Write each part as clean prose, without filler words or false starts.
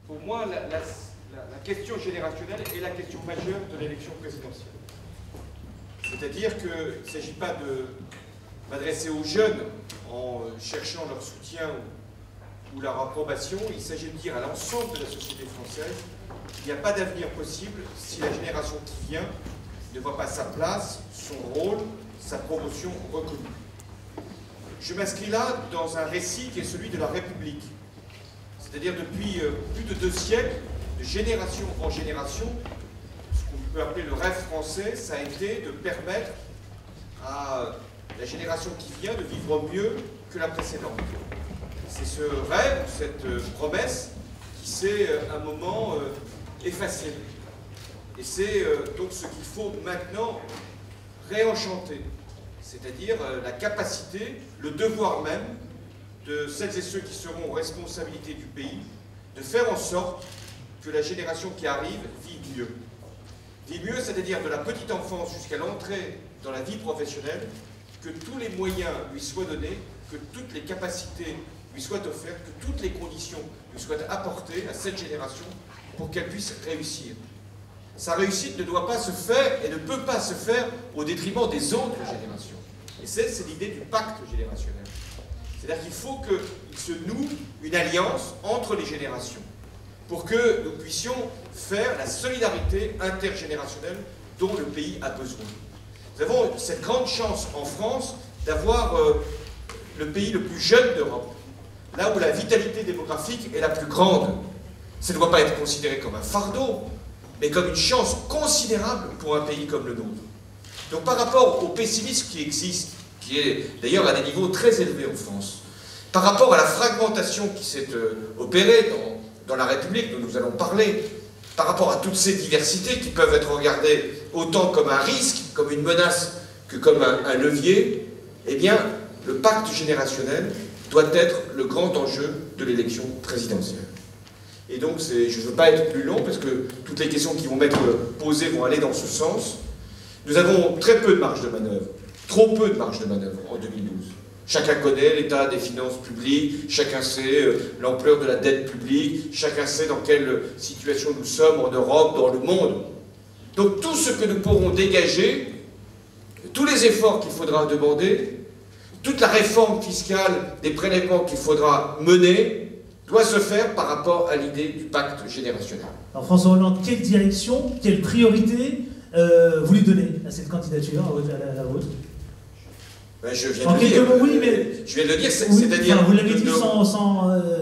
Pour moi, la question générationnelle est la question majeure de l'élection présidentielle. C'est-à-dire qu'il ne s'agit pas de m'adresser aux jeunes en cherchant leur soutien ou leur approbation, il s'agit de dire à l'ensemble de la société française qu'il n'y a pas d'avenir possible si la génération qui vient ne voit pas sa place, son rôle, sa promotion reconnue. Je m'inscris là dans un récit qui est celui de la République. C'est-à-dire depuis plus de 2 siècles, de génération en génération, ce qu'on peut appeler le rêve français, ça a été de permettre à la génération qui vient de vivre mieux que la précédente. C'est ce rêve, cette promesse, qui s'est à un moment effacée. Et c'est donc ce qu'il faut maintenant réenchanter, c'est-à-dire la capacité, le devoir même de celles et ceux qui seront aux responsabilités du pays, de faire en sorte que la génération qui arrive vive mieux. Vive mieux, c'est-à-dire de la petite enfance jusqu'à l'entrée dans la vie professionnelle, que tous les moyens lui soient donnés, que toutes les capacités lui soient offertes, que toutes les conditions lui soient apportées à cette génération pour qu'elle puisse réussir. Sa réussite ne doit pas se faire et ne peut pas se faire au détriment des autres générations. Et c'est l'idée du pacte générationnel. C'est-à-dire qu'il faut qu'il se noue une alliance entre les générations pour que nous puissions faire la solidarité intergénérationnelle dont le pays a besoin. Nous avons cette grande chance en France d'avoir le pays le plus jeune d'Europe, là où la vitalité démographique est la plus grande. Ça ne doit pas être considéré comme un fardeau, mais comme une chance considérable pour un pays comme le nôtre. Donc par rapport au pessimisme qui existe, qui est d'ailleurs à des niveaux très élevés en France, par rapport à la fragmentation qui s'est opérée dans la République dont nous allons parler, par rapport à toutes ces diversités qui peuvent être regardées autant comme un risque, comme une menace, que comme un levier, eh bien, le pacte générationnel doit être le grand enjeu de l'élection présidentielle. Et donc, je ne veux pas être plus long, parce que toutes les questions qui vont m'être posées vont aller dans ce sens. Nous avons très peu de marge de manœuvre, trop peu de marge de manœuvre en 2012. Chacun connaît l'état des finances publiques, chacun sait l'ampleur de la dette publique, chacun sait dans quelle situation nous sommes en Europe, dans le monde. Donc tout ce que nous pourrons dégager, tous les efforts qu'il faudra demander, toute la réforme fiscale des prélèvements qu'il faudra mener, doit se faire par rapport à l'idée du pacte générationnel. Alors François Hollande, quelle direction, quelle priorité vous lui donnez à cette candidature, à la vôtre? Je viens de le dire. Oui, mais je viens de le dire, c'est-à-dire... Enfin, vous l'avez dit sans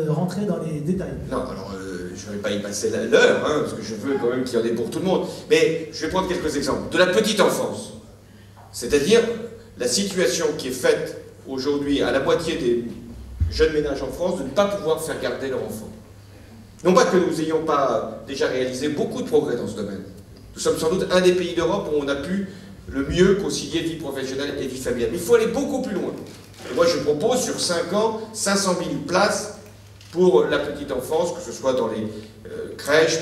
rentrer dans les détails. Non, alors je ne vais pas y passer l'heure, hein, parce que je veux quand même qu'il y en ait pour tout le monde. Mais je vais prendre quelques exemples. De la petite enfance, c'est-à-dire la situation qui est faite aujourd'hui à la moitié des jeunes ménages en France de ne pas pouvoir faire garder leur enfant. Non pas que nous n'ayons pas déjà réalisé beaucoup de progrès dans ce domaine. Nous sommes sans doute un des pays d'Europe où on a pu le mieux concilier vie professionnelle et vie familiale. Mais il faut aller beaucoup plus loin. Et moi, je propose sur 5 ans 500 000 places pour la petite enfance, que ce soit dans les crèches,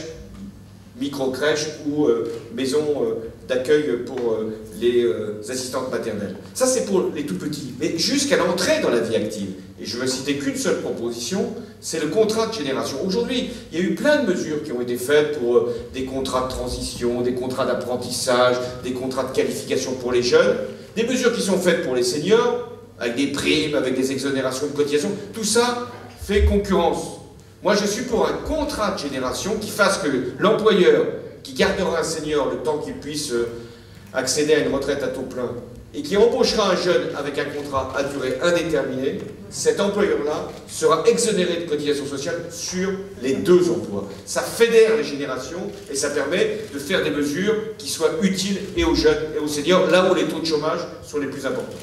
micro-crèches ou maisons d'accueil pour les assistantes maternelles. Ça, c'est pour les tout-petits. Mais jusqu'à l'entrée dans la vie active, et je ne veux citer qu'une seule proposition, c'est le contrat de génération. Aujourd'hui, il y a eu plein de mesures qui ont été faites pour des contrats de transition, des contrats d'apprentissage, des contrats de qualification pour les jeunes, des mesures qui sont faites pour les seniors, avec des primes, avec des exonérations de cotisations. Tout ça fait concurrence. Moi, je suis pour un contrat de génération qui fasse que l'employeur qui gardera un senior le temps qu'il puisse accéder à une retraite à taux plein et qui embauchera un jeune avec un contrat à durée indéterminée, cet employeur-là sera exonéré de cotisations sociales sur les 2 emplois. Ça fédère les générations et ça permet de faire des mesures qui soient utiles et aux jeunes et aux seniors, là où les taux de chômage sont les plus importants.